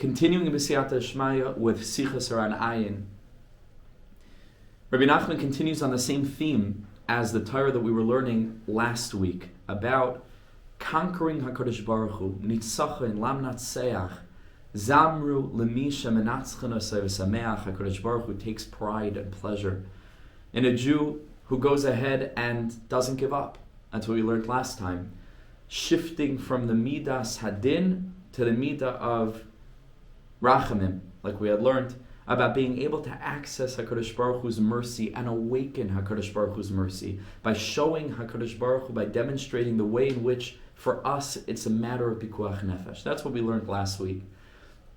Continuing in B'siyata Shmaya with Sichos HaRan Ayin, Rabbi Nachman continues on the same theme as the Torah that we were learning last week about conquering HaKadosh Baruch Hu, Nitzachon, Lam Natseach, Zamru, Lemisha, Menatzchen Osei V'Sameach. HaKadosh Baruch Hu takes pride and pleasure in a Jew who goes ahead and doesn't give up. That's what we learned last time. Shifting from the Midas Hadin to the Midah of Rachamim, like we had learned, about being able to access HaKadosh Baruch Hu's mercy and awaken HaKadosh Baruch Hu's mercy by showing HaKadosh Baruch Hu, by demonstrating the way in which, for us, it's a matter of pikuach nefesh. That's what we learned last week.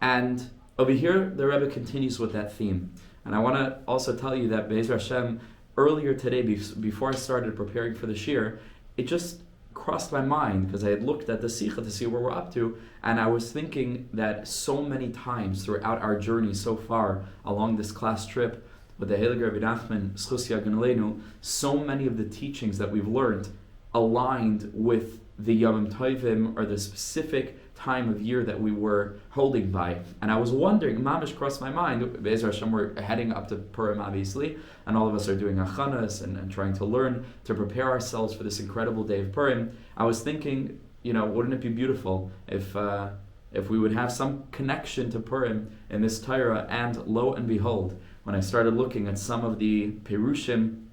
And over here, the Rebbe continues with that theme. And I want to also tell you that Be'ezer Hashem, earlier today, before I started preparing for the shiur, it just crossed my mind, because I had looked at the Sikha to see where we're up to, and I was thinking that so many times throughout our journey so far along this class trip with the Heilige Rebbe Nachman, Sichos HaRan, so many of the teachings that we've learned aligned with the Yom Tovim, or the specific time of year that we were holding by. And I was wondering, mamish crossed my mind, Be'ezer Hashem, we're heading up to Purim, obviously, and all of us are doing achanas and trying to learn to prepare ourselves for this incredible day of Purim. I was thinking, wouldn't it be beautiful if we would have some connection to Purim in this Torah? And lo and behold, when I started looking at some of the Perushim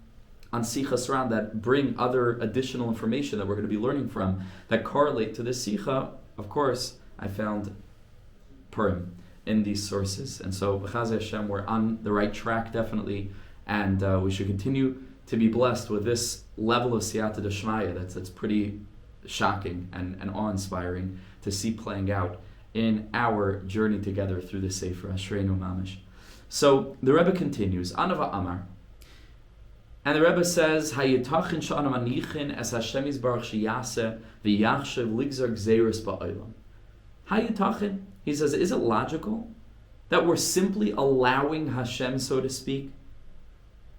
on Sichos HaRan that bring other additional information that we're going to be learning from that correlate to this Sicha, of course, I found Purim in these sources. And so, B'chazei Hashem, we're on the right track, definitely, and we should continue to be blessed with this level of Siyata D'Shmaya that's pretty shocking and awe-inspiring to see playing out in our journey together through the Sefer Ashreinu Mamish. So, the Rebbe continues, Anava Amar, and the Rebbe says, "Hayitachin sh'anam anichin es Hashem yisbarach sheyaseh v'yachshav ligzar gezeiros ba'olam." Hayitachin, he says, is it logical that we're simply allowing Hashem, so to speak,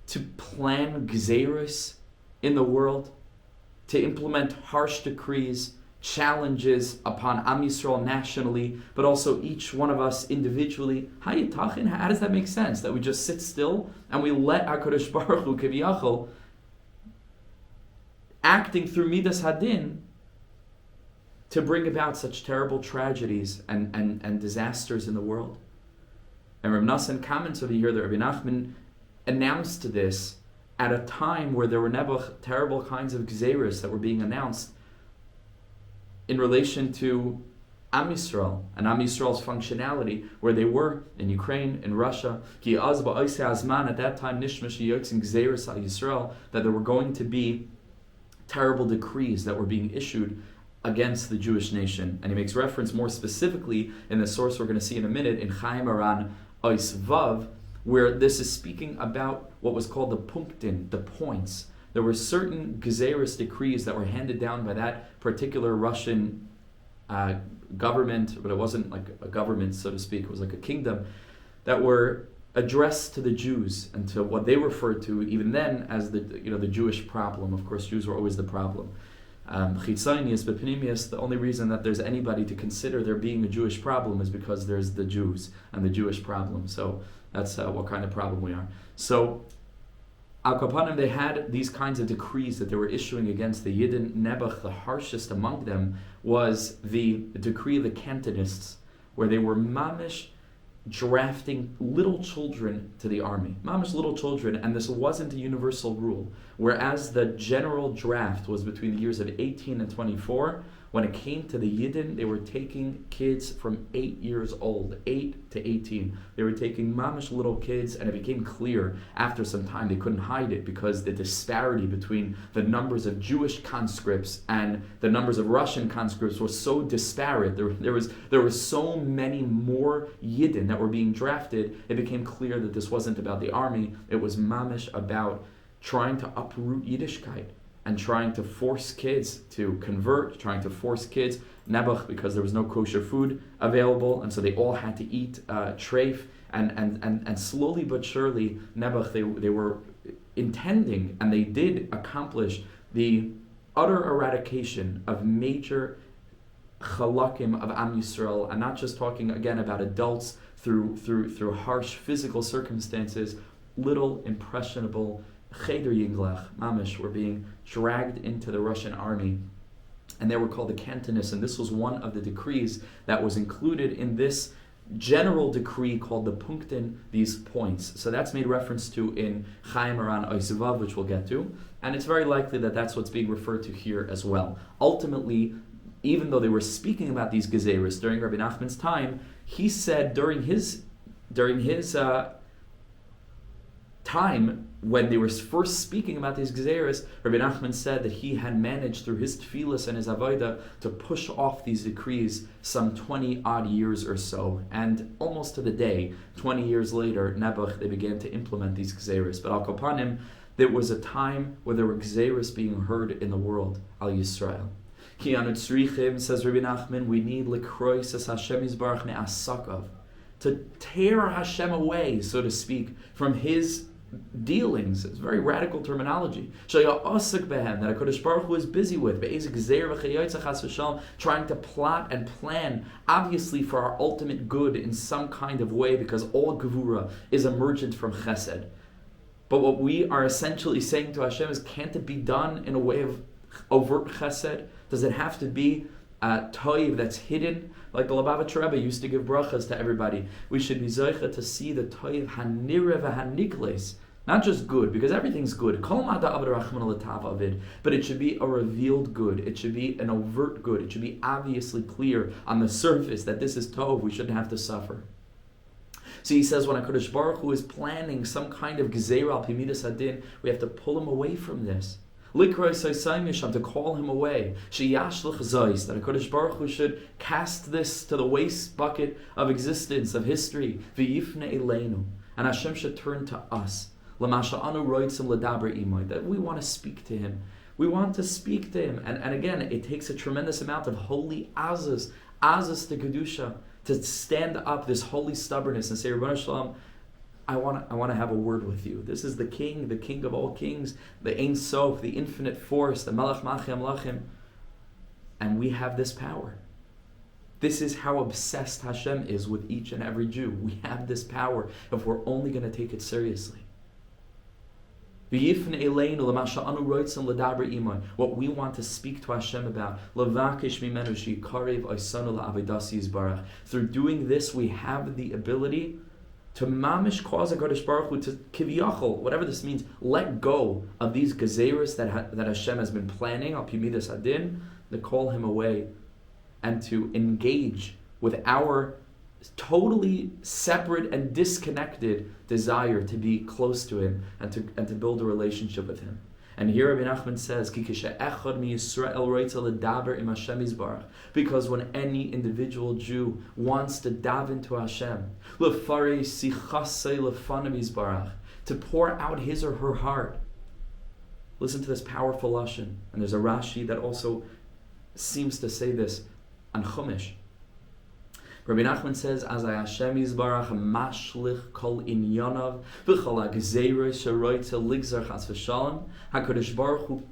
to plan gezeiros in the world, to implement harsh decrees, challenges upon Am Yisrael nationally, but also each one of us individually? How does that make sense? That we just sit still and we let HaKadosh Baruch Hu Kiviyachol, acting through Midas Hadin, to bring about such terrible tragedies and disasters in the world? And Reb Nassan comments over here that Rabbi Nachman announced this at a time where there were never terrible kinds of gezeiros that were being announced in relation to Am Yisrael and Am Yisrael's functionality, where they were in Ukraine, in Russia. At that time, that there were going to be terrible decrees that were being issued against the Jewish nation. And he makes reference more specifically in the source we're going to see in a minute, in Chaim Aran Ois Vav, where this is speaking about what was called the punktin, the points. There were certain gezeiros decrees that were handed down by that particular Russian government, but it wasn't like a government, so to speak, it was like a kingdom, that were addressed to the Jews and to what they referred to even then as the Jewish problem. Of course, Jews were always the problem. Chitzonius, but Pneumius, the only reason that there's anybody to consider there being a Jewish problem is because there's the Jews and the Jewish problem. So that's what kind of problem we are. So Al Kapanim, they had these kinds of decrees that they were issuing against the Yidden. Nebuch, the harshest among them, was the decree of the Cantonists, where they were mamish drafting little children to the army. Mamish little children, and this wasn't a universal rule. Whereas the general draft was between the years of 18 and 24, when it came to the Yidden, they were taking kids from 8 years old, 8 to 18. They were taking mamish little kids, and it became clear after some time they couldn't hide it, because the disparity between the numbers of Jewish conscripts and the numbers of Russian conscripts was so disparate. There were so many more Yidden that were being drafted. It became clear that this wasn't about the army. It was mamish about trying to uproot Yiddishkeit and trying to force kids to convert, trying to force kids, Nebuch, because there was no kosher food available, and so they all had to eat treif, and slowly but surely, Nebuch, they were intending, and they did accomplish the utter eradication of major chalakim of Am Yisrael, and not just talking again about adults through harsh physical circumstances. Little impressionable cheder yinglach mamish were being dragged into the Russian army, and they were called the Cantonists, and this was one of the decrees that was included in this general decree called the Punkten, these points. So that's made reference to in Chaim Aran Oisevav, which we'll get to, and it's very likely that that's what's being referred to here as well. Ultimately, even though they were speaking about these gezeiros during Rabbi Nachman's time, he said during his time when they were first speaking about these gezeiros, Rabbi Nachman said that he had managed through his tefillah and his avodah to push off these decrees some 20 odd years or so, and almost to the day, 20 years later, Nebuch, they began to implement these gezeiros. But al kopanim, there was a time where there were gezeiros being heard in the world, al Yisrael. Ki anu tzrichim, says Rabbi Nachman, we need likrois as Hashem Yisbarach me'asakav, to tear Hashem away, so to speak, from his dealings. It's very radical terminology. That HaKadosh Baruch Hu is busy with, trying to plot and plan, obviously for our ultimate good in some kind of way, because all Gevura is emergent from Chesed. But what we are essentially saying to Hashem is, can't it be done in a way of overt Chesed? Does it have to be toiv that's hidden? Like the Lubavitcher Rebbe used to give brachas to everybody. We should be zoicha to see the toiv hanire v'hanikles, not just good, because everything's good. Kol mada aved rachman l'tav avid, but it should be a revealed good. It should be an overt good. It should be obviously clear on the surface that this is tov. We shouldn't have to suffer. So he says, when HaKadosh Baruch Hu is planning some kind of gezeira al pi midas hadin, we have to pull him away from this. To call him away. That HaKadosh Baruch Hu should cast this to the waste bucket of existence, of history. And Hashem should turn to us. That we want to speak to him. We want to speak to him. And again, it takes a tremendous amount of holy azas to Kedusha, to stand up this holy stubbornness and say, Rebbeinu Shalom, I want to have a word with you. This is the king of all kings, the Ein Sof, the infinite force, the Melech Malchei Amlachim. And we have this power. This is how obsessed Hashem is with each and every Jew. We have this power if we're only going to take it seriously. What we want to speak to Hashem about. Through doing this, we have the ability to mamish cause HaKadosh Baruch Hu to kiviyachol, whatever this means, let go of these gezeiros that Hashem has been planning, al pi midas hadin, to call him away, and to engage with our totally separate and disconnected desire to be close to him and to build a relationship with him. And here Rabbi Nachman says, because when any individual Jew wants to daven to Hashem, to pour out his or her heart, listen to this powerful lashon. And there's a Rashi that also seems to say this on Chumash. Rabbi Nachman says, "As Hashem Yisbarach mashlich kol inyanav v'chol gezeiros sheroitze ligzar chas v'shalom." HaKadosh Baruch Hu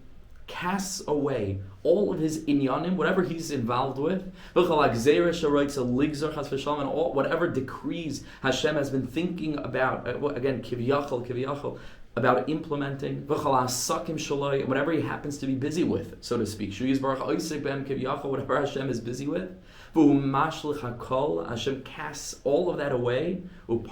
casts away all of his inyanim, whatever he's involved with, v'chol gezeiros sheroitze ligzar chas v'shalom, and all whatever decrees Hashem has been thinking about. Again, kiviyachol, about implementing, v'chol asakim shaloi, whatever he happens to be busy with, so to speak. Shu Yisbarach oisik ben kiviyachol, whatever Hashem is busy with. Hashem casts all of that away, and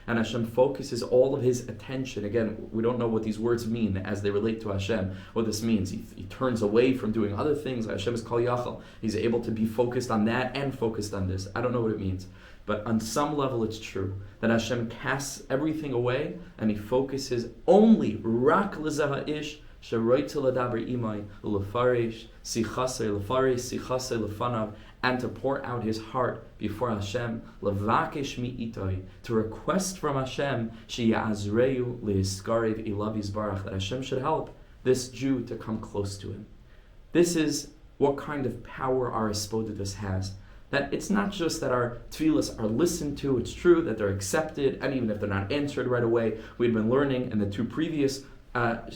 Hashem focuses all of his attention. Again, we don't know what these words mean as they relate to Hashem, what this means. He turns away from doing other things. Hashem is kol yachal. He's able to be focused on that and focused on this. I don't know what it means. But on some level it's true that Hashem casts everything away and he focuses only rak l'zeh ish, and to pour out his heart before Hashem, to request from Hashem that Hashem should help this Jew to come close to him. This is what kind of power our Espodatus has. That it's not just that our tefillahs are listened to, it's true that they're accepted, and even if they're not answered right away, we've been learning in the two previous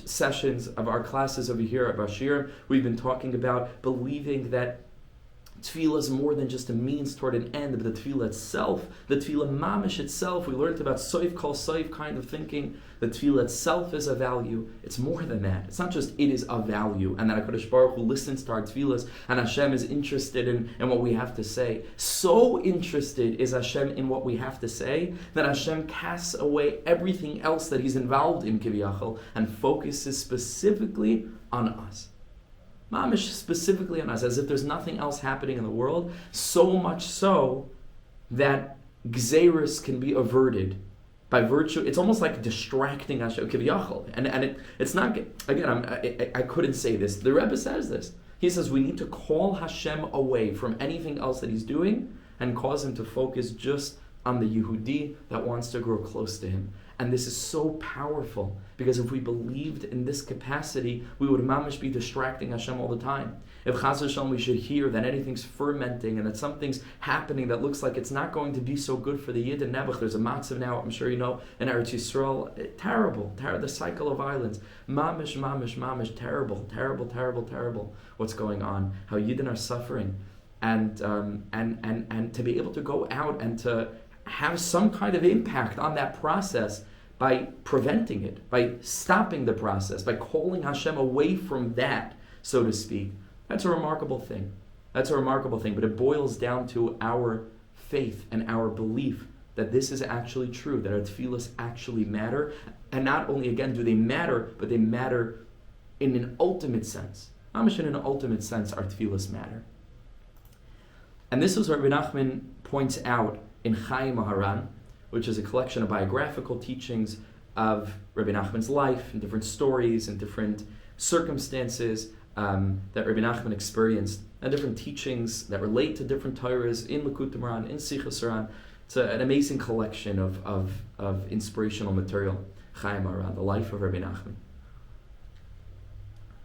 sessions of our classes over here at shiur, we've been talking about believing that tefillah is more than just a means toward an end, but the tefillah itself, the tefillah mamish itself, we learned about soif kol soif kind of thinking. The tefillah itself is a value. It's more than that. It's not just it is a value, and that HaKadosh Baruch Hu listens to our tefillahs, and Hashem is interested in what we have to say. So interested is Hashem in what we have to say, that Hashem casts away everything else that He's involved in, kiviyachol, and focuses specifically on us. Mamish specifically on us, as if there's nothing else happening in the world, so much so that gezeiros can be averted by virtue. It's almost like distracting Hashem, kiviyachol, and it's not, again, I couldn't say this. The Rebbe says this. He says we need to call Hashem away from anything else that He's doing and cause Him to focus just on the Yehudi that wants to grow close to Him. And this is so powerful, because if we believed in this capacity, we would mamish be distracting Hashem all the time. If Chas v'Shalom we should hear that anything's fermenting and that something's happening that looks like it's not going to be so good for the Yid and Nebuch, there's a matzav now, I'm sure you know, in Eretz Yisrael, terrible, the cycle of violence, mamish, terrible, what's going on, how Yidden are suffering, and to be able to go out and to have some kind of impact on that process by preventing it, by stopping the process, by calling Hashem away from that, so to speak. That's a remarkable thing. But it boils down to our faith and our belief that this is actually true, that our tefillahs actually matter. And not only, again, do they matter, but they matter in an ultimate sense. Mamish in an ultimate sense, our tefillahs matter. And this is what Rebbe Nachman points out in Sichos HaRan, which is a collection of biographical teachings of Rebbe Nachman's life and different stories and different circumstances that Rebbe Nachman experienced, and different teachings that relate to different Torahs in Likutei Moharan, in Sichos HaRan. It's an amazing collection of inspirational material, Sichos HaRan, the life of Rebbe Nachman.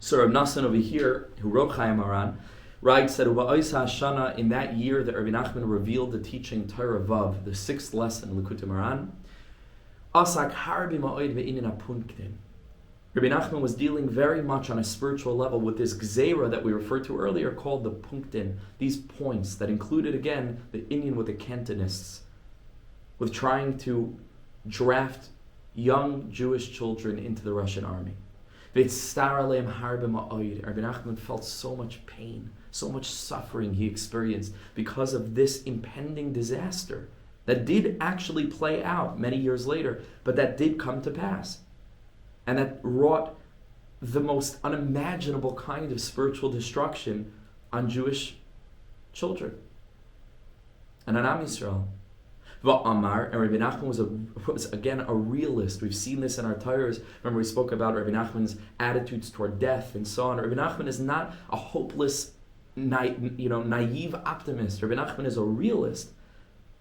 So Reb Nassan over here, who wrote Sichos HaRan, writes that Hashana, in that year that Rebbe Nachman revealed the teaching Torah Vav, the sixth lesson in Likutei Moharan, Asak harbi ma'od ve'inin apunktin. Rebbe Nachman was dealing very much on a spiritual level with this gezeiros that we referred to earlier called the punktin, these points that included, again, the inyan with the Cantonists, with trying to draft young Jewish children into the Russian army. Rebbe Nachman felt so much pain, so much suffering he experienced because of this impending disaster that did actually play out many years later, but that did come to pass. And that wrought the most unimaginable kind of spiritual destruction on Jewish children and on Am Yisrael. And Rebbe Nachman was again a realist. We've seen this in our Torahs. Remember we spoke about Rebbe Nachman's attitudes toward death and so on. Rebbe Nachman is not a hopeless, naive optimist. Rebbe Nachman is a realist.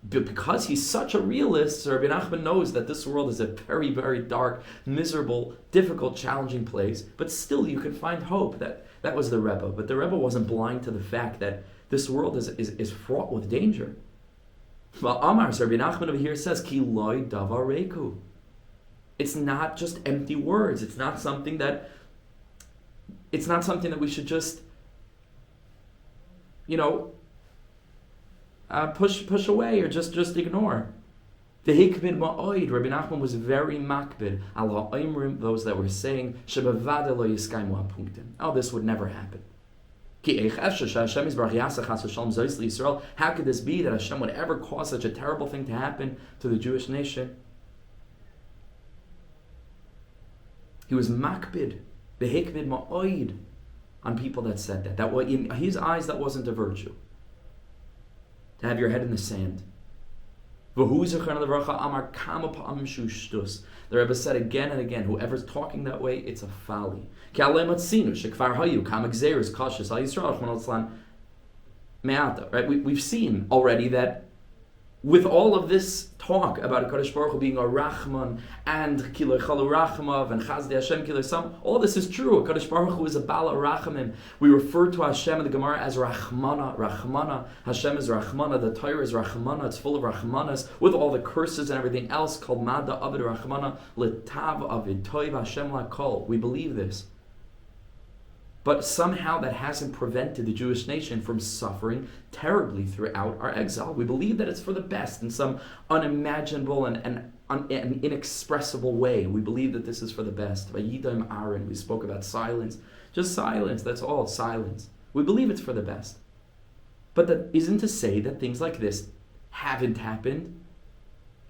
But because he's such a realist, Rebbe Nachman knows that this world is a very, very dark, miserable, difficult, challenging place. But still, you can find hope. That was the Rebbe. But the Rebbe wasn't blind to the fact that this world is fraught with danger. Well, Amar, so Rebbe Nachman over here says, Ki loy davar reku. It's not just empty words. It's not something that we should just, push away or just ignore. The hikbid ma'oid, Rebbe Nachman was very makbid al ha'oimrim, those that were saying shebavada lo yiskaimu ha'punktim. Oh, this would never happen. How could this be that Hashem would ever cause such a terrible thing to happen to the Jewish nation? He was makbid, behikbid ma'oid, on people that said that. That was, in his eyes, that wasn't a virtue. To have your head in the sand. The Rebbe said again and again, whoever's talking that way, it's a folly. Right? We've seen already that with all of this talk about HaKadosh Baruch Hu being a Rahman and Kilei Chalu Rachmav and Chazdei Hashem Kilei Sam, all this is true. HaKadosh Baruch Hu is a Bala Rachamim. We refer to Hashem in the Gemara as Rahmana. Hashem is Rahmana. The Torah is Rahmana. It's full of Rahmanas with all the curses and everything else called Mada Avid Rahmana Letav Avid Toiv Hashem Lakol. We believe this. But somehow that hasn't prevented the Jewish nation from suffering terribly throughout our exile. We believe that it's for the best in some unimaginable and inexpressible way. We believe that this is for the best. Vayidam Aaron, we spoke about silence. Just silence, that's all, silence. We believe it's for the best. But that isn't to say that things like this haven't happened,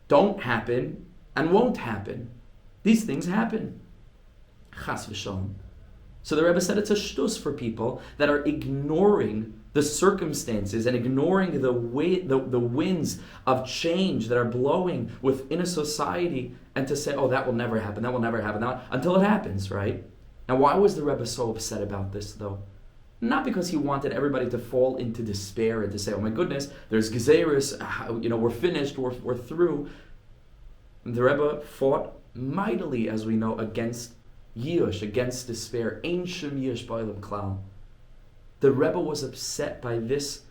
don't happen, and won't happen. These things happen. Chas v'shalom. So the Rebbe said it's a shtus for people that are ignoring the circumstances and ignoring the winds of change that are blowing within a society, and to say, oh, that will never happen, until it happens, right? Now, why was the Rebbe so upset about this, though? Not because he wanted everybody to fall into despair and to say, oh my goodness, there's gezeiros, we're finished, we're through. The Rebbe fought mightily, as we know, against Yush, against despair. Ein shum yush ba'olam klal. The Rebbe was upset by this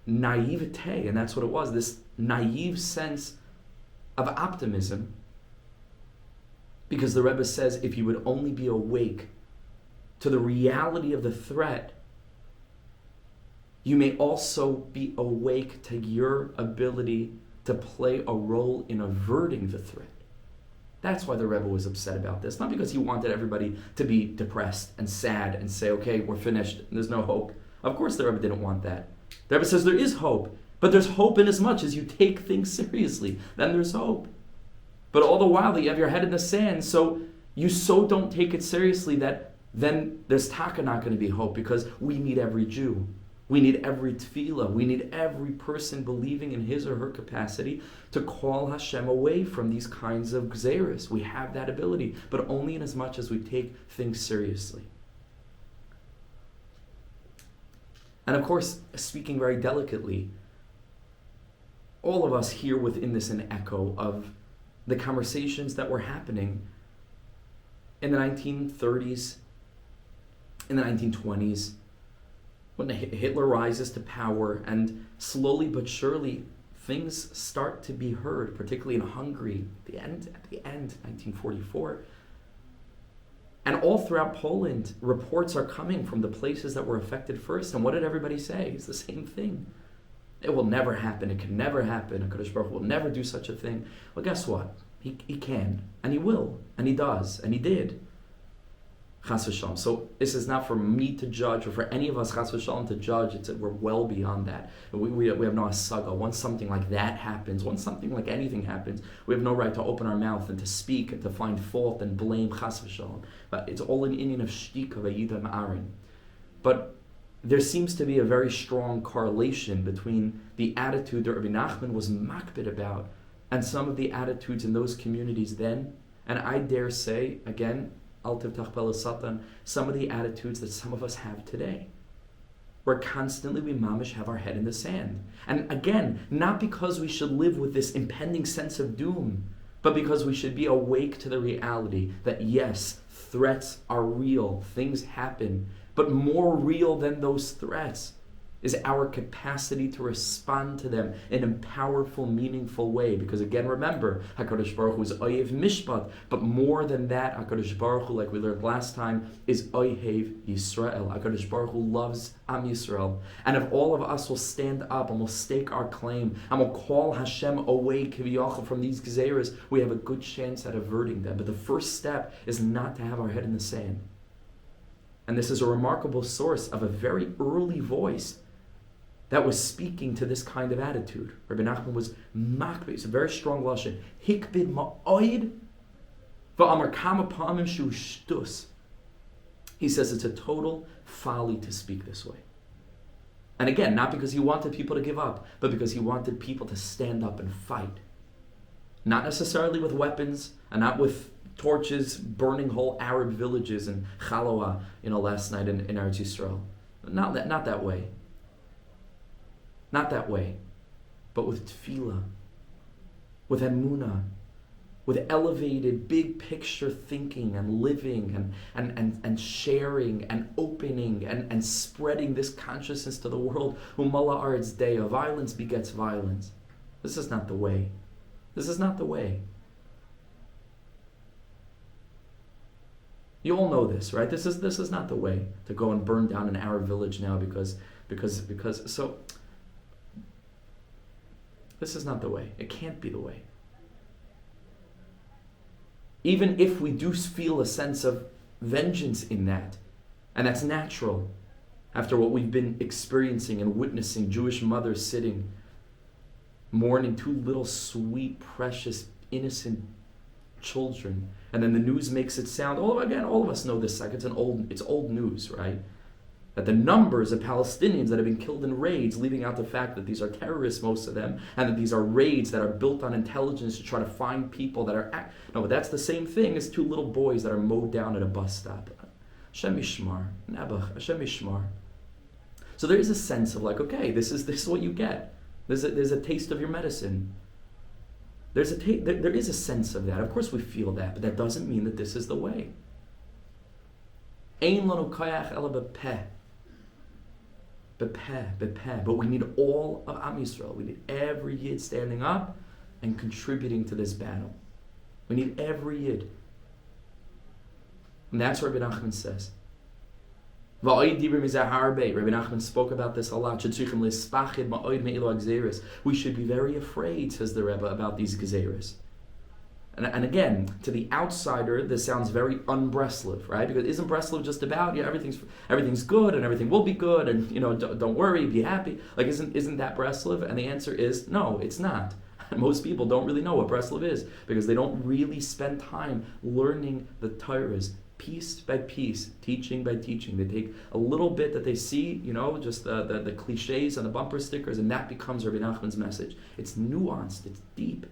naivete, and that's what it was, this naive sense of optimism. Because the Rebbe says, if you would only be awake to the reality of the threat, you may also be awake to your ability to play a role in averting the threat. That's why the Rebbe was upset about this. Not because he wanted everybody to be depressed and sad and say, okay, we're finished, and there's no hope. Of course the Rebbe didn't want that. The Rebbe says there is hope, but there's hope in as much as you take things seriously. Then there's hope. But all the while that you have your head in the sand, so you don't take it seriously, that then there's taka not going to be hope, because we need every Jew. We need every tefillah. We need every person believing in his or her capacity to call Hashem away from these kinds of gezeiros. We have that ability, but only in as much as we take things seriously. And of course, speaking very delicately, all of us hear within this an echo of the conversations that were happening in the 1930s, in the 1920s, when Hitler rises to power, and slowly but surely things start to be heard, particularly in Hungary at the end, 1944. And all throughout Poland, reports are coming from the places that were affected first. And what did everybody say? It's the same thing. It will never happen. It can never happen. HaKadosh Baruch Hu will never do such a thing. Well, guess what? He can, and he will, and he does, and he did. Chas v'shalom. So this is not for me to judge, or for any of us, chas v'shalom, to judge. We're well beyond that. We have no asaga. Once something like that happens, once something like anything happens, we have no right to open our mouth and to speak and to find fault and blame, chas v'shalom. But it's all an Indian of shtika v'yidam arin. But there seems to be a very strong correlation between the attitude that Rabbi Nachman was makbid about and some of the attitudes in those communities then, and I dare say, again, some of the attitudes that some of us have today. Where constantly we mamish have our head in the sand. And again, not because we should live with this impending sense of doom, but because we should be awake to the reality that yes, threats are real, things happen, but more real than those threats is our capacity to respond to them in a powerful, meaningful way. Because again, remember, HaKadosh Baruch Hu is Oyev Mishpat, but more than that, HaKadosh Baruch Hu, like we learned last time, is Oyev Yisrael. HaKadosh Baruch Hu loves Am Yisrael. And if all of us will stand up and will stake our claim and will call Hashem away kiviyachol from these gezeiros, we have a good chance at averting them. But the first step is not to have our head in the sand. And this is a remarkable source of a very early voice that was speaking to this kind of attitude. Rabbi Nachman was makbid. It's a very strong lashon. Hikbid ma'oid va'amar kama pa'amim shu shtus. He says it's a total folly to speak this way. And again, not because he wanted people to give up, but because he wanted people to stand up and fight. Not necessarily with weapons, and not with torches burning whole Arab villages in Chalawa, last night in Eretz Yisrael. Not that way. Not that way, but with tefillah with emunah, with elevated big picture thinking and living and sharing and opening and spreading this consciousness to the world. Umala aretz deya, violence begets violence. This is not the way. This is not the way. You all know this, right? This is not the way to go and burn down an Arab village now because so this is not the way. It can't be the way. Even if we do feel a sense of vengeance in that, and that's natural after what we've been experiencing and witnessing, Jewish mothers sitting mourning two little sweet, precious, innocent children, and then the news makes it sound, all of us know this, like it's old news, right? That the numbers of Palestinians that have been killed in raids, leaving out the fact that these are terrorists, most of them, and that these are raids that are built on intelligence to try to find people that are... No, but that's the same thing as two little boys that are mowed down at a bus stop. Hashem Yishmar, Nebuch, Hashem Yishmar. So there is a sense of like, okay, this is what you get. There's a taste of your medicine. There is a sense of that. Of course we feel that, but that doesn't mean that this is the way. Ein lanu koyach ela bepeh. But we need all of Am Yisrael. We need every Yid standing up and contributing to this battle. We need every Yid. And that's what Rebbe Nachman says. Rebbe Nachman spoke about this a lot. We should be very afraid, says the Rebbe, about these gezeiros. And again, to the outsider, this sounds very un-Breslev, right? Because isn't Breslev just about, everything's good and everything will be good and, don't worry, be happy? Like, isn't that Breslev? And the answer is, no, it's not. Most people don't really know what Breslev is because they don't really spend time learning the Torahs, piece by piece, teaching by teaching. They take a little bit that they see, just the cliches and the bumper stickers, and that becomes Rebbe Nachman's message. It's nuanced, it's deep.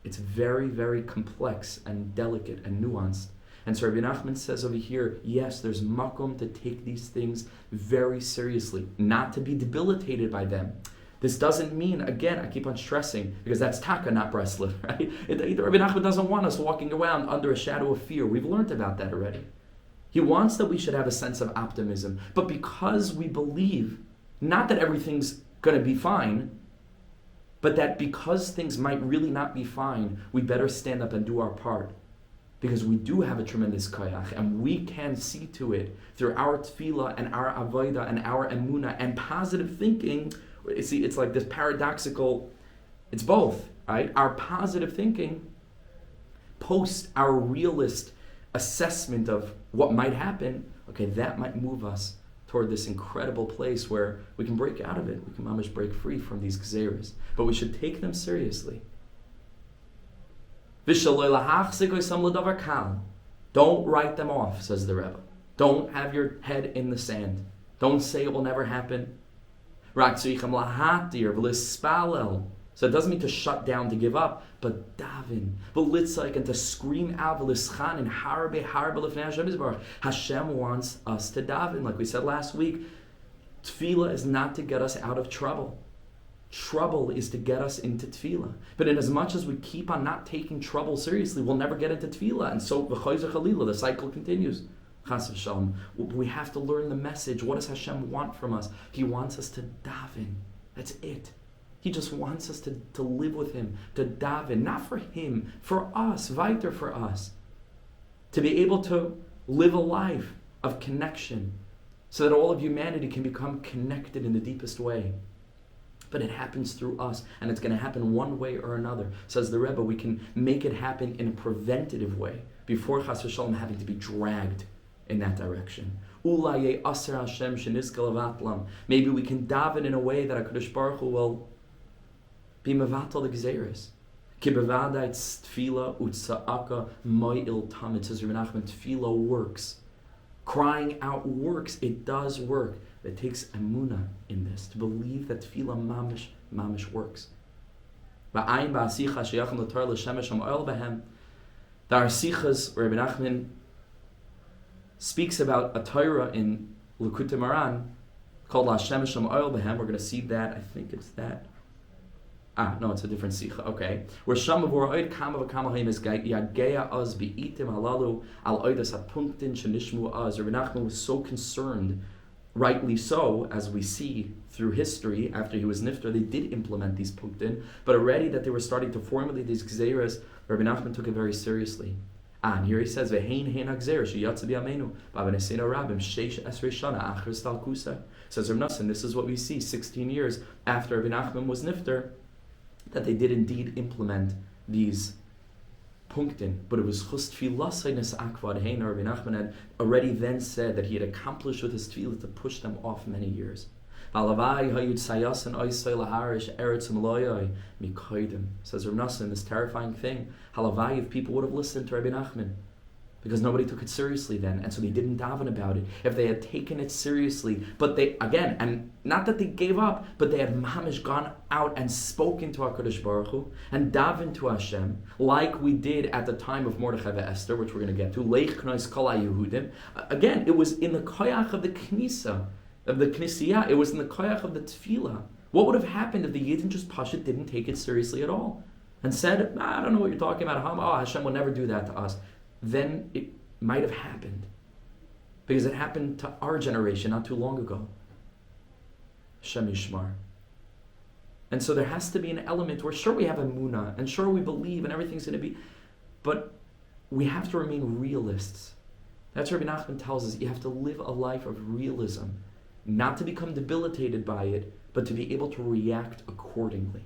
It's very, very complex and delicate and nuanced. And so Rebbe Nachman says over here, yes, there's makom to take these things very seriously, not to be debilitated by them. This doesn't mean, again, I keep on stressing, because that's Taka, not Breslev, right? Rebbe Nachman doesn't want us walking around under a shadow of fear. We've learned about that already. He wants that we should have a sense of optimism. But because we believe, not that everything's going to be fine, but that because things might really not be fine, we better stand up and do our part. Because we do have a tremendous koyach, and we can see to it through our tefillah and our avodah and our emunah and positive thinking. See, it's like this paradoxical, it's both, right? Our positive thinking post our realist assessment of what might happen, okay, that might move us toward this incredible place where we can break out of it. We can mamish break free from these gezeiros. But we should take them seriously. Don't write them off, says the Rebbe. Don't have your head in the sand. Don't say it will never happen. So it doesn't mean to shut down, to give up, but daven, b'litzayik, and to scream out, v'lischan, and harbe lefnei Hashem Yisbarach. Hashem wants us to daven. Like we said last week, tefillah is not to get us out of trouble. Trouble is to get us into tefillah. But in as much as we keep on not taking trouble seriously, we'll never get into tefillah. And so, the cycle continues. Chas v'shalom. We have to learn the message. What does Hashem want from us? He wants us to daven. That's it. He just wants us to live with Him, to daven, not for Him, for us, weiter for us. To be able to live a life of connection so that all of humanity can become connected in the deepest way. But it happens through us, and it's going to happen one way or another. Says the Rebbe, we can make it happen in a preventative way before Chas v'shalom having to be dragged in that direction. Maybe we can daven in a way that HaKadosh Baruch Hu will be mevatel the gezeiros. Ki bevadai tefillah u'tza'aka mo'il tamid. Says Rebbe Nachman, tefillah works. Crying out works. It does work. It takes emunah in this, to believe that tefillah mamish works. The our sichos, Rebbe Nachman speaks about a Torah in Likutei Moharan called La Shemesh Oil Behem. We're going to see that. I think it's that. No, it's a different Sicha. Okay. Where Shama V'Ra'id Kama V'Kama Haim is Yageya Az Bi'itim Halalu Al Oidas HaPunktin Shenishmu Az. Rebbe Nachman was so concerned, rightly so, as we see through history, after he was nifter, they did implement these punktin, but already that they were starting to formulate these gezeiros, Rebbe Nachman took it very seriously. And here he says, "Ve'hein hein ha'gzeir sheyatzu b'yameinu b'aveneseinu rabim sheish esrei shana achar stalkusa." Says Rebbe Nachman, this is what we see 16 years after Rebbe Nachman was nifter, that they did indeed implement these punktin. But it was chus tefillah akvad hein. Rebbe Nachman had already then said that he had accomplished with his tefillah to push them off many years. Says Rav Nassim, this terrifying thing. Halavai, if people would have listened to Rebbe Nachman, because nobody took it seriously then, and so they didn't daven about it. If they had taken it seriously, but they, again, and not that they gave up, but they had mamish gone out and spoken to HaKadosh Baruch Hu, and daven to Hashem, like we did at the time of Mordechai and Esther, which we're going to get to, Leich Knois Kol HaYehudim. Again, it was in the koyach of the Knisa, of the Knesiyah, it was in the koyach of the tefillah. What would have happened if the Yidden just Pashut didn't take it seriously at all? And said, I don't know what you're talking about, Hashem will never do that to us. Then it might have happened. Because it happened to our generation not too long ago. Shem Yishmar. And so there has to be an element where sure we have emunah, and sure we believe and everything's going to be, but we have to remain realists. That's what Rebbe Nachman tells us. You have to live a life of realism. Not to become debilitated by it, but to be able to react accordingly.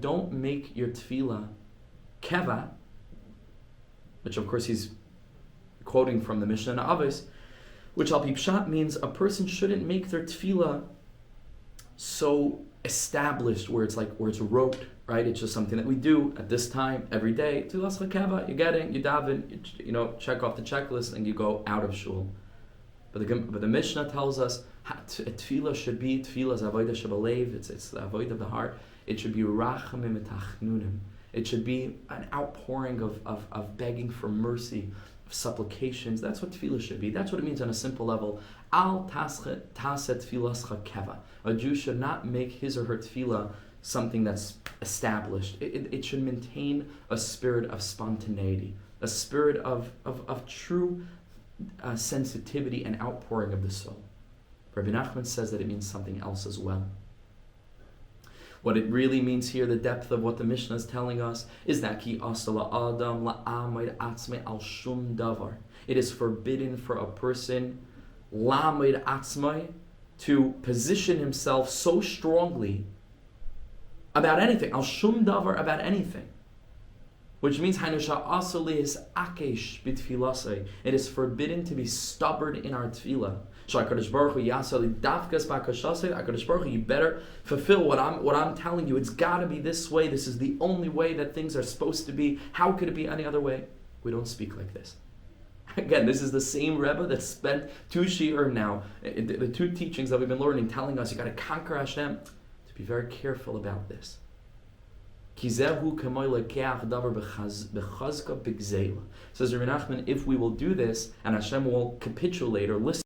don't make your tefillah keva, which of course he's quoting from the Mishnah and Avos, which al pi pshat means a person shouldn't make their tefillah so established where it's rote, right? It's just something that we do at this time every day. Tefillah keva, you get it, you daven, you check off the checklist, and you go out of shul. But the Mishnah tells us tefillah should be tefillah avodah shebalev. It's the avodah of the heart. It should be rachamim etachnunim. It should be an outpouring of begging for mercy, of supplications. That's what tefillah should be. That's what it means on a simple level. Al taset tefillascha keva. A Jew should not make his or her tefillah something that's established. It should maintain a spirit of spontaneity, a spirit of true sensitivity and outpouring of the soul. Rebbe Nachman says that it means something else as well. What it really means here, the depth of what the Mishnah is telling us, is that ki asala adam la'amid atzmei al shum davar. It is forbidden for a person la'amid atzmei to position himself so strongly about anything, al shum davar, about anything. Which means it is forbidden to be stubborn in our tefillah. HaKadosh Baruch Hu, you better fulfill what I'm telling you. It's got to be this way. This is the only way that things are supposed to be. How could it be any other way? We don't speak like this. Again, this is the same Rebbe that spent 2 shiur now, the 2 teachings that we've been learning, telling us you got to conquer Hashem. To be very careful about this. Says Rebbe Nachman, if we will do this, and Hashem will capitulate or listen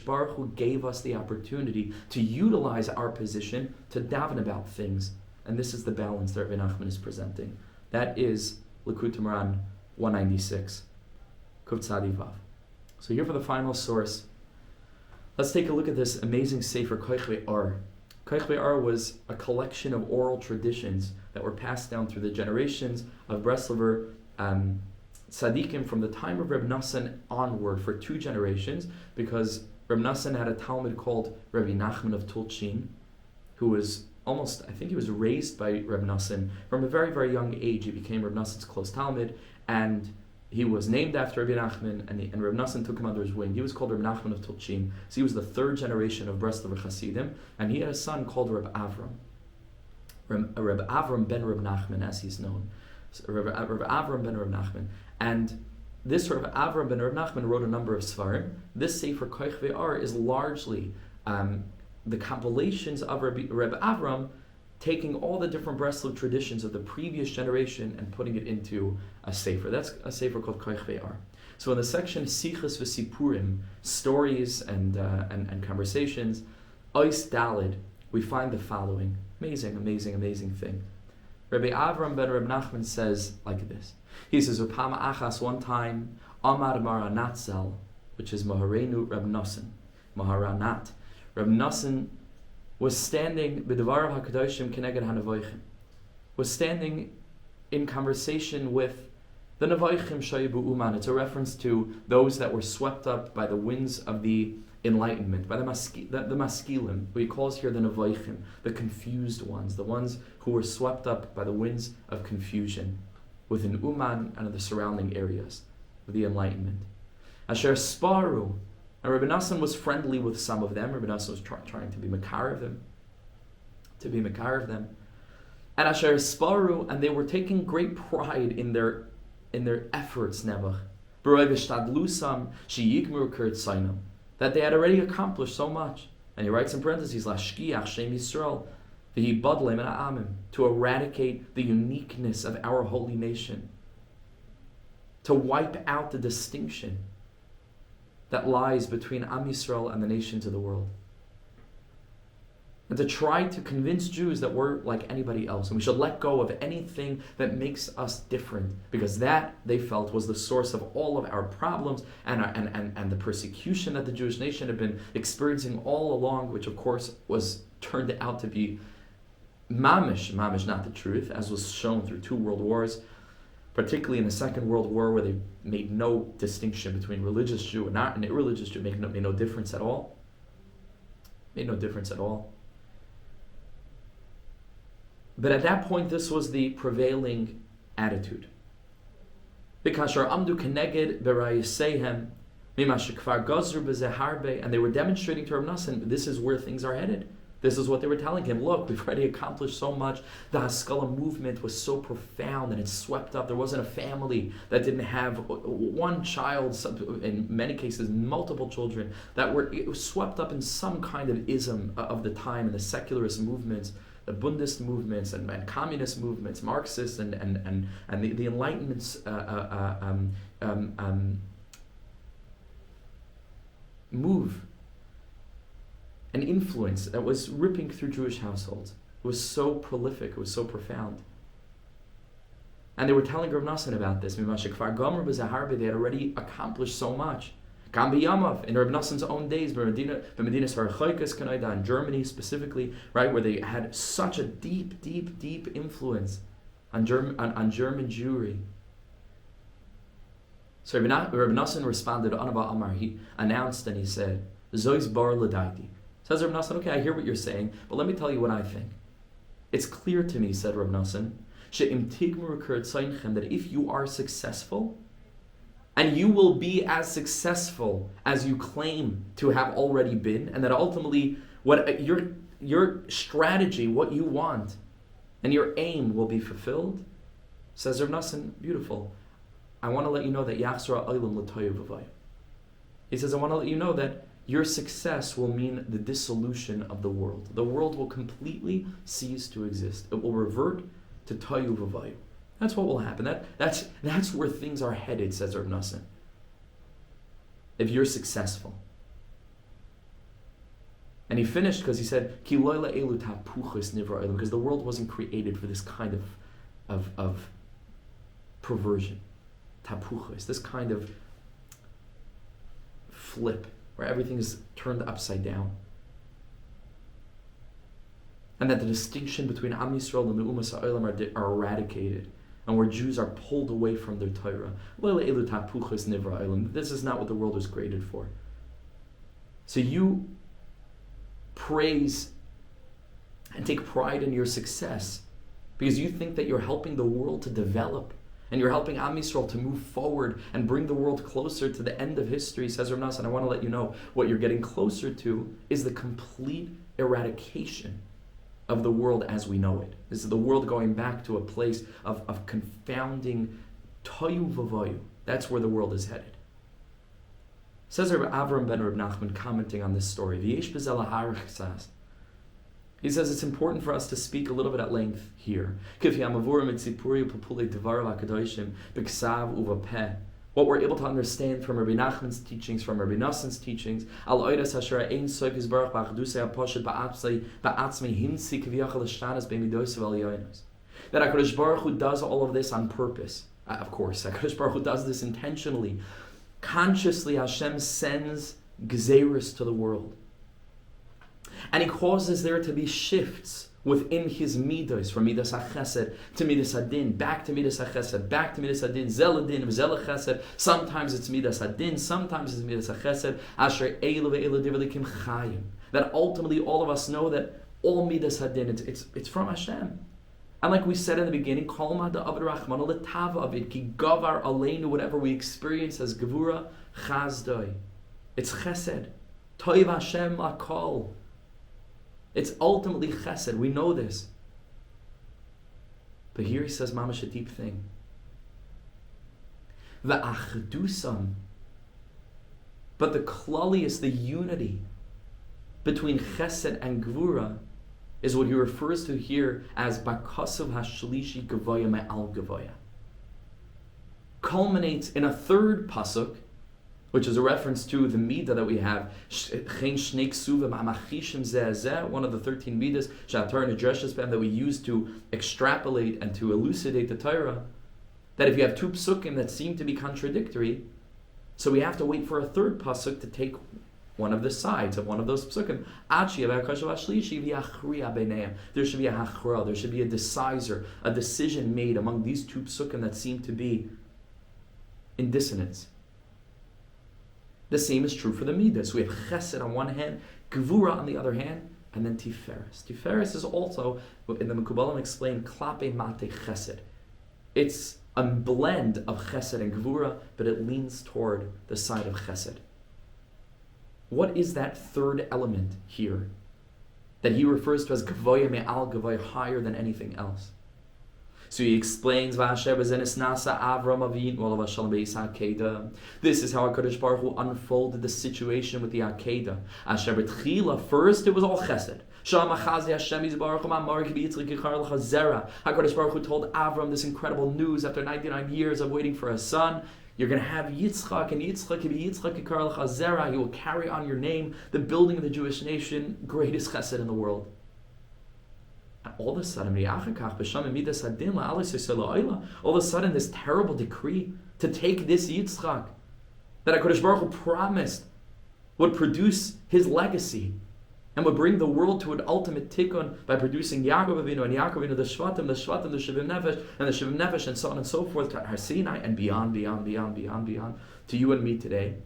Baruch Hu gave us the opportunity to utilize our position to daven about things. And this is the balance that Rebbe Nachman is presenting. That is Likutei Moharan 196. Kuf Tzadi Vav. So here for the final source, let's take a look at this amazing sefer Koich Ve'ar. Koich Ve'ar was a collection of oral traditions that were passed down through the generations of Breslover tzaddikim from the time of Reb Nassan onward for 2 generations, because Reb Nassan had a Talmud called Rebbe Nachman of Tulchin, who was I think he was raised by Reb Nassan from a very, very young age. He became Reb Nassan's close Talmud, and he was named after Rebbe Nachman, and Reb Nassan took him under his wing. He was called Reb Nachman of Tulchin. So he was the 3rd generation of Breslover Hasidim, and he had a son called Reb Avram. Reb Avram ben Reb Nachman, as he's known. So Reb Avram ben Reb Nachman. And this Reb Avram ben Reb Nachman wrote a number of Svarim. This Sefer Koich Ve'ar is largely the compilations of Reb Avram, taking all the different Breslov traditions of the previous generation and putting it into a sefer. That's a sefer called Koich Ve'ar. So in the section Sichos HaRan, stories and conversations, Ois Dalid, we find the following amazing thing. Rabbi Avram ben Reb Nachman says like this. He says, Upama Achas, one time, Amar Maranatzel, which is Maharenu Reb Nassan, Maharanat. Reb Nassan was standing b'devarav hakadoshim keneged hanavoichim, was standing in conversation with the navoichim shayibu uman. It's a reference to those that were swept up by the winds of the enlightenment, by the maskilim. He calls here the navoichim, the confused ones, the ones who were swept up by the winds of confusion within Uman and the surrounding areas of the enlightenment. Asher sparu. And Rebbe Nassan was friendly with some of them. Rebbe Nassan was trying to be makar of them. And Asher Sparu, and they were taking great pride in their efforts, Nebuch. That they had already accomplished so much. And he writes in parentheses, Lashkiach Shem Yisrael, to eradicate the uniqueness of our holy nation. To wipe out the distinction that lies between Am Yisrael and the nations of the world. And to try to convince Jews that we're like anybody else, and we should let go of anything that makes us different, because that, they felt, was the source of all of our problems and the persecution that the Jewish nation had been experiencing all along, which of course was turned out to be mamish not the truth, as was shown through 2 world wars, particularly in the Second World War, where they made no distinction between religious Jew and irreligious Jew, made no difference at all. But at that point, this was the prevailing attitude. Because amdu keneged berayisehem mimashikvar gazru bezeharbe, and they were demonstrating to Reb Nassan, this is where things are headed. This is what they were telling him. Look, we've already accomplished so much. The Haskalah movement was so profound and it swept up. There wasn't a family that didn't have one child, in many cases multiple children, it was swept up in some kind of ism of the time, and the secularist movements, the Bundist movements and communist movements, Marxists and the Enlightenment's move and influence that was ripping through Jewish households. It was so prolific, it was so profound. And they were telling Reb Nassan about this. They had already accomplished so much. In Reb Nassan's own days, in Germany specifically, right, where they had such a deep influence on German Jewry. So Reb Nassan responded, he announced and he said, Zois bar l'daiti. Says Reb Nassan, okay, I hear what you're saying, but let me tell you what I think. It's clear to me, said Reb Nassan, that if you are successful, and you will be as successful as you claim to have already been, and that ultimately what your strategy, what you want, and your aim will be fulfilled, says Reb Nassan, beautiful. I want to let you know that Yachzor Olam l'toyu v'vay. He says, I want to let you know that your success will mean the dissolution of the world. The world will completely cease to exist. It will revert to toyu v'vayu. That's what will happen. That's where things are headed, says Reb Nassan. If you're successful. And he finished because he said, Ki loyla elu tapuchos nivra elam, because the world wasn't created for this kind of perversion. Tapuchos, this kind of flip, where everything is turned upside down. And that the distinction between Am Yisrael and the Umas HaOlam are eradicated, and where Jews are pulled away from their Torah. This is not what the world was created for. So you praise and take pride in your success because you think that you're helping the world to develop, and you're helping Am Yisrael to move forward and bring the world closer to the end of history, says Rav Nosson. I want to let you know what you're getting closer to is the complete eradication of the world as we know it. This is the world going back to a place of confounding toyu v'voyu. That's where the world is headed. Says Rebbe Avram ben Reb Nachman, commenting on this story, V'yesh b'zel ha'arich says, he says it's important for us to speak a little bit at length here. What we're able to understand from Rabbi Nachman's teachings, from Rabbi Nosson's teachings, that HaKadosh Baruch Hu does all of this on purpose. Of course, HaKadosh Baruch Hu does this intentionally. Consciously, Hashem sends gezeiros to the world. And He causes there to be shifts within His midos, from midas HaChesed to midas HaDin, back to midas HaChesed, back to midas HaDin, zel HaDin, zel HaChesed. Sometimes it's midas HaDin, sometimes it's midas HaChesed. Asher eilu ve'eilu divelikim chayim. That ultimately all of us know that all midas HaDin, it's from Hashem. And like we said in the beginning, kol ma da'avad rachmana l'tava of it, ki gavar aleinu, whatever we experience as gevura, chazdoi. It's chesed. Toiv Hashem lakol. It's ultimately chesed. We know this. But here he says, mamash, a deep thing. V'achdusam. But the klalius, the unity between chesed and gvura, is what he refers to here as bakasav hashlishi gavoya me'al gavoya. Culminates in a third pasuk, which is a reference to the midah that we have, one of the 13 midahs that we use to extrapolate and to elucidate the Torah, that if you have two psukim that seem to be contradictory, so we have to wait for a third pasuk to take one of the sides of one of those psukim. There should be a hachra, there should be a decisor, a decision made among these two psukim that seem to be in dissonance. The same is true for the midas. We have chesed on one hand, gevura on the other hand, and then tiferes. Tiferes is also, in the Mekubalim explained, klape mate chesed. It's a blend of chesed and gevura, but it leans toward the side of chesed. What is that third element here that he refers to as gavoya me'al gavoya, higher than anything else? So he explains, this is how HaKadosh Baruch Hu unfolded the situation with the Akedah. First, it was all chesed. HaKadosh Baruch Hu told Avram this incredible news after 99 years of waiting for a son. You're going to have Yitzchak, and Yitzchak Yikar Lecha Zera. He will carry on your name, the building of the Jewish nation, greatest chesed in the world. All of a sudden, this terrible decree to take this Yitzchak that HaKadosh Baruch Hu promised would produce his legacy and would bring the world to an ultimate tikkun by producing Yaakov Avinu and Yaakov Avinu, the Shvatim, the Shivim Nefesh, and the Shivim Nefesh, and so on and so forth, to Har Sinai and beyond, to you and me today.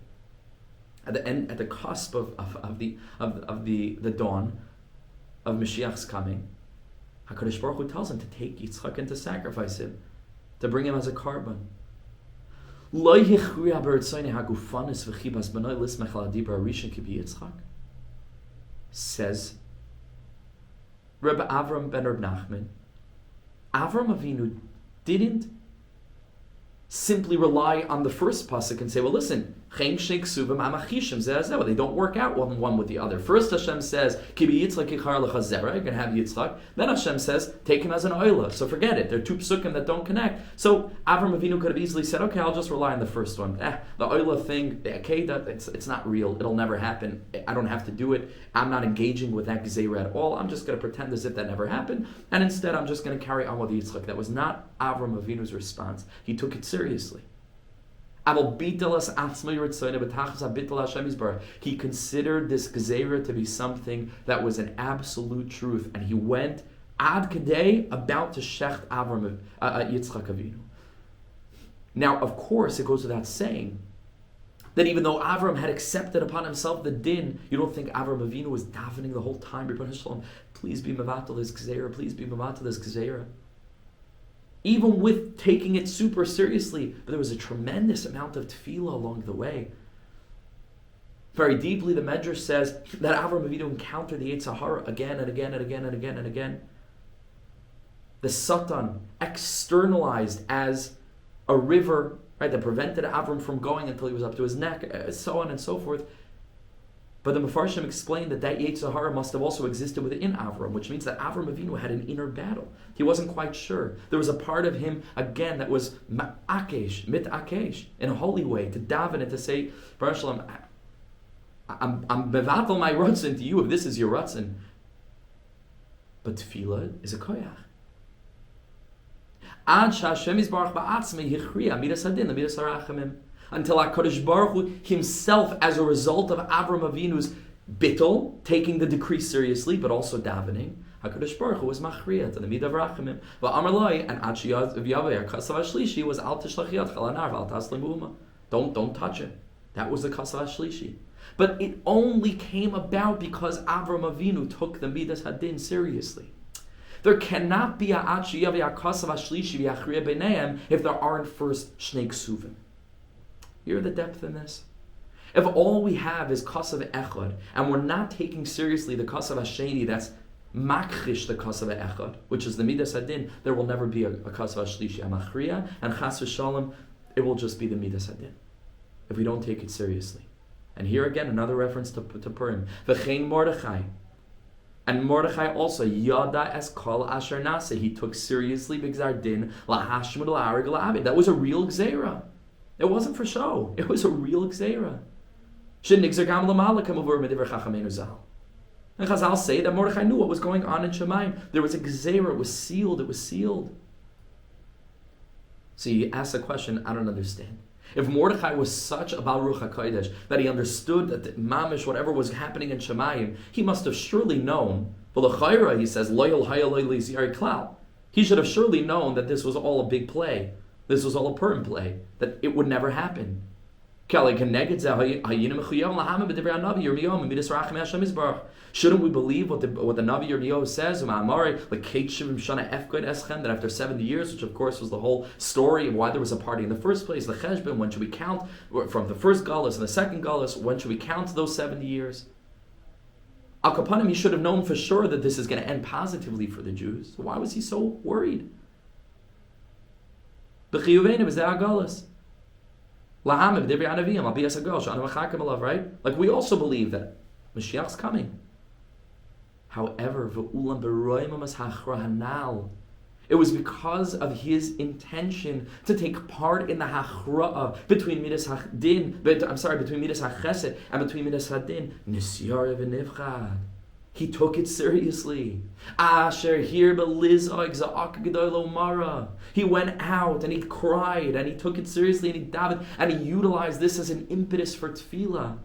At the end, at the cusp of the dawn of Mashiach's coming, HaKadosh Baruch Hu tells him to take Yitzchak and to sacrifice him, to bring him as a carbon. Says Rebbe Avram ben Reb Nachman, Avram Avinu didn't simply rely on the first pasuk and say, well listen, They don't work out one with the other. First Hashem says, Kibi Yitzchak Yichar Lecha Zera, you can have Yitzchak. Then Hashem says, take him as an oila. So forget it. There are two psukim that don't connect. So Avram Avinu could have easily said, okay, I'll just rely on the first one. The oila thing, okay, it's not real. It'll never happen. I don't have to do it. I'm not engaging with that gezeira at all. I'm just going to pretend as if that never happened. And instead, I'm just going to carry on with Yitzchak. That was not Avram Avinu's response. He took it seriously. He considered this gezeiros to be something that was an absolute truth, and he went ad kadei about to shecht Avram Yitzchak Avinu. Now, of course, it goes without saying that even though Avram had accepted upon himself the din, you don't think Avram Avinu was davening the whole time, please be mevatel this gezeiros, please be mevatel this gezeiros. Even with taking it super seriously, but there was a tremendous amount of tefillah along the way. Very deeply, the Medrash says that Avram Avinu encountered the Sichos HaRan again and again and again and again and again. The Satan externalized as a river, right, that prevented Avram from going until he was up to his neck, so on and so forth. But the Mefarshim explained that Sichos HaRan must have also existed within Avram, which means that Avram Avinu had an inner battle. He wasn't quite sure. There was a part of him, again, that was mit-akesh, in a holy way, to daven and to say, Baruch Shalom, I'm bevatel my ratzin to you if this is your ratzin. But tefillah is a koyach. Ad sh'Hashem yisbarach ba'atzmei hichriya midas hadin l'midas harachamim. Until HaKadosh Baruch Hu himself, as a result of Avram Avinu's bittul, taking the decree seriously, but also davening, HaKadosh Baruch Hu was machriya to the midah v'rachamim. V'amar loi, and ad sheyaveh kasav hashlishi was al tishlach yad chalanar v'al taslim uma. Don't touch it. That was the kasav hashlishi. But it only came about because Avram Avinu took the midas hadin seriously. There cannot be a ad sheyaveh kasav hashlishi v'yachriya b'neihem if there aren't first shnei ksuvim. Hear the depth in this? If all we have is kasav echad, and we're not taking seriously the kasav hasheni, that's makchish the kasav echad, which is the midas hadin, there will never be a kasav hashlishi amachriya, and chas v'shalom, it will just be the midas hadin, if we don't take it seriously. And here again, another reference to Purim. V'chein Mordechai. And Mordechai also, yada es kol asher nase, he took seriously b'gzar din lahashmud la'arig la'abed. That was a real gezeiros. It wasn't for show. It was a real gezeiros. And Chazal say that Mordechai knew what was going on in Shemayim. There was a gezeiros. It was sealed. It was sealed. So you ask the question, I don't understand. If Mordechai was such a Baal Ruach HaKodesh that he understood that mamish, whatever was happening in Shemayim, he must have surely known. Well, the Chayra, he says, loyal hayaloi liziyari klal. He should have surely known that this was all a big play. This was all a Purim play, that it would never happen. Shouldn't we believe what the Navi Yirmiyahu says, that after 70 years, which of course was the whole story of why there was a party in the first place, the Cheshbon, when should we count from the first Galus and the second Galus, when should we count those 70 years? Al Kapanim, he should have known for sure that this is going to end positively for the Jews. So why was he so worried? Right? Like we also believe that Mashiach's coming. However, it was because of his intention to take part in the hachra'ah between midas hachesed and between midas hadin. Nisyar v'nivchad. He took it seriously. He went out and he cried and he took it seriously and he davened and he utilized this as an impetus for tefillah.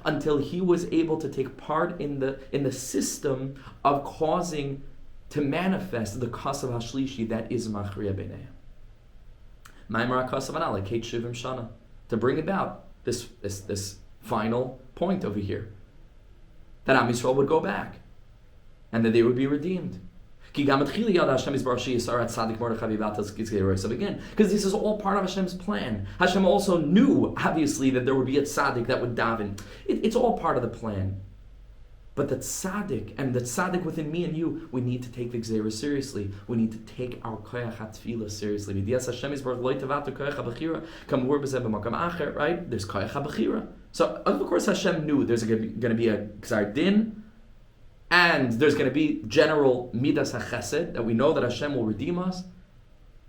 Until he was able to take part in the system of causing to manifest the kasav hashlishi that is machriya b'neihem. Maimar kasav anale kate shivim shana, to bring about this final point over here, that Am Yisrael would go back and that they would be redeemed. So again, because this is all part of Hashem's plan. Hashem also knew, obviously, that there would be a tzaddik that would daven. It's all part of the plan. But the tzaddik, and the tzaddik within me and you, we need to take the gezeiros seriously. We need to take our koyach hatefillah seriously. Right? There's koyach habechira. So of course Hashem knew there's going to be a gzar din, and there's going to be general midas hachesed, that we know that Hashem will redeem us,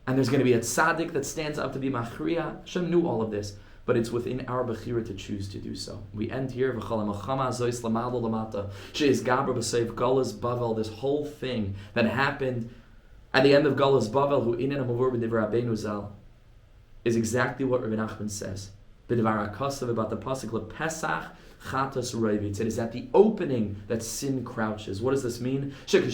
and there's going to be a tzaddik that stands up to be machriya. Hashem knew all of this. But it's within our bechira to choose to do so. We end here, this whole thing that happened at the end of Galus Bavel, who in is exactly what Rebbe Nachman says. About the pasuk Pesach Chatas Roivitz. It is at the opening that sin crouches. What does this mean? That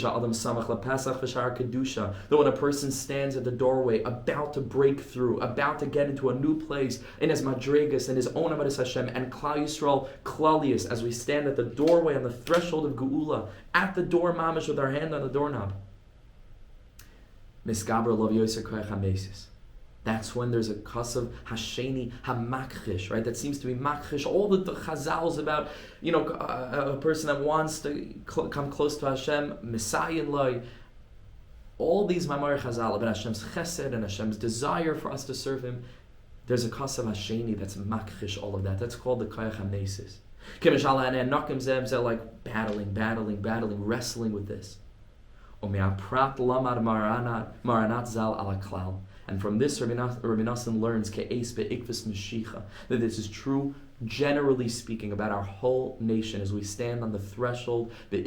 when a person stands at the doorway, about to break through, about to get into a new place, in his madregas, in his own avodas Hashem, and Klal Yisrael, Klalius, as we stand at the doorway, on the threshold of Geula, at the door mamish with our hand on the doorknob. Misgaber Lov Yoser Koyach HaMesis. That's when there's a kasav hasheni hamakchish, right? That seems to be makchish. All the chazals about, a person that wants to come close to Hashem, Messiah loy. All these mamar chazal about Hashem's chesed and Hashem's desire for us to serve Him. There's a kasav hasheni that's makchish all of that. That's called the koyach hamesis. Kimishal and nakim zeb, they're like battling, wrestling with this. Omeaprat lamar maranat zal ala klal. And from this, Rebbe Nassim learns that this is true, generally speaking, about our whole nation as we stand on the threshold that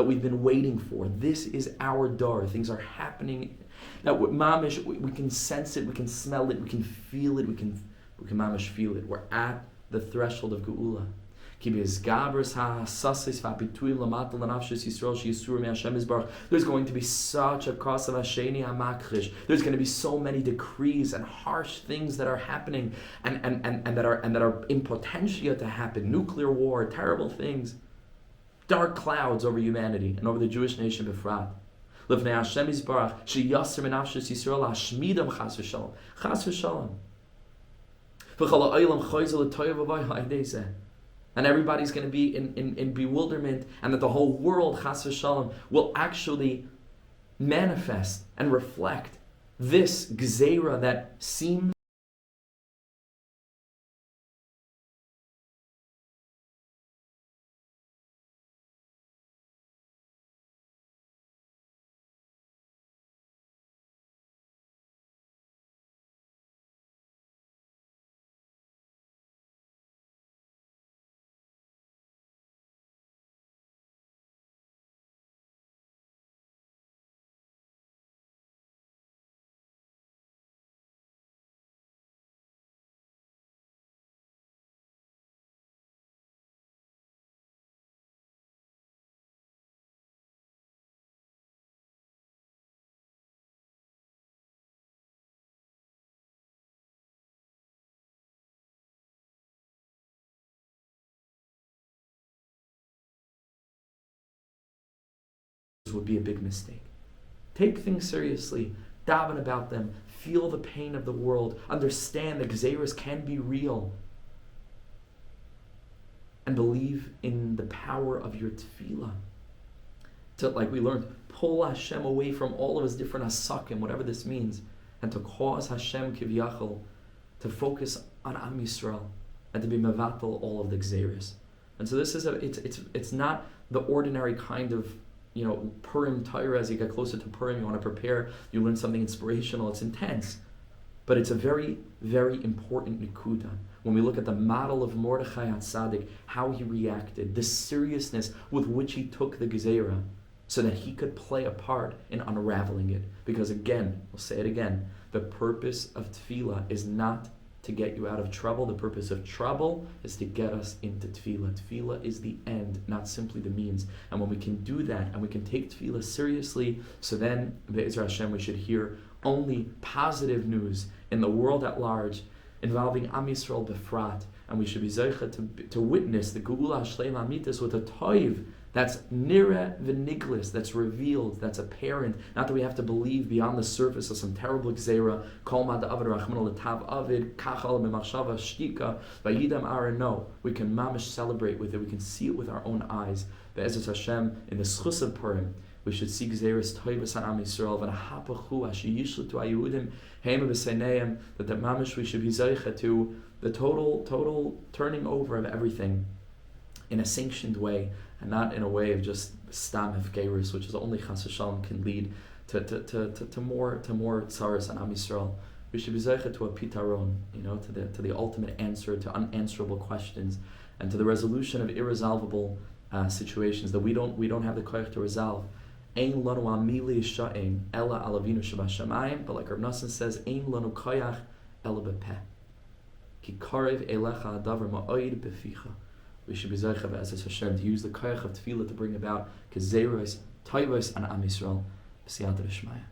we've been waiting for. This is our door. Things are happening. That mamish, we can sense it, we can smell it, we can feel it, we can mamish feel it. We're at the threshold of Geula. There's going to be such a cause of Hasheni HaMakrish. There's going to be so many decrees and harsh things that are happening and that are in potentia to happen. Nuclear war, terrible things. Dark clouds over humanity and over the Jewish nation befrat. Livnei Hashem Yisbarach, she'yasser menafshis Yisrael hashmidam chas v'shalom. Chas v'shalom. V'chala oilam choyzel l'toyev v'vay ha'idezeh. And everybody's going to be in bewilderment, and that the whole world, chas v'shalom, will actually manifest and reflect this gezeira that seems would be a big mistake. Take things seriously, daven about them, feel the pain of the world, understand that gezeiros can be real, and believe in the power of your tefillah. To, like we learned, pull Hashem away from all of his different asakim, whatever this means, and to cause Hashem kivyachol to focus on Am Yisrael and to be mevatel all of the gezeiros. And so this is it's not the ordinary kind of Purim Torah. As you get closer to Purim, you want to prepare, you learn something inspirational, it's intense. But it's a very, very important nikuda. When we look at the model of Mordechai HaTzadik, how he reacted, the seriousness with which he took the gezeira, so that he could play a part in unraveling it. Because again, we'll say it again, the purpose of tefillah is not to get you out of trouble. The purpose of trouble is to get us into tefillah. Tefillah is the end, not simply the means. And when we can do that, and we can take tefillah seriously, so then, Be'ezra Hashem, we should hear only positive news in the world at large, involving Am Yisrael befrat, and we should be zeicha to witness the Geula Shleima Amitis with a toiv That's nira v'niglis, that's revealed, that's apparent. Not that we have to believe beyond the surface of some terrible gezeiros, kol ma da'avid rachman l'tav avid, kachal b'machshava shtika, v'yidam ara. No, we can mamish celebrate with it, we can see it with our own eyes. Be'ezus Hashem, in the Sichos HaRan, we should see gezeiros toivos on Am Yisrael, v'nahapachu ashiyishlu to Ayudim, heima b'seineim, that mamish we should be zeicha to the total turning over of everything in a sanctioned way, and not in a way of just stam gezeiros, which is only chas v'shalom can lead to more tzaras on Am Yisrael. We should be zeicha to a pitaron, to the ultimate answer to unanswerable questions, and to the resolution of irresolvable situations that we don't have the koyach to resolve. Ein lanu amili sha'ein ella alavinu shabashamayim, but like Rav Nosson says, ein lanu koyach ella bepeh. Ki karev elecha adavar ma'oid beficha. We should be zeicha be'ezus Hashem to use the koyach of tefillah to bring about gezeiros, toivos, and Am Yisrael. B'siyata v'shmaya.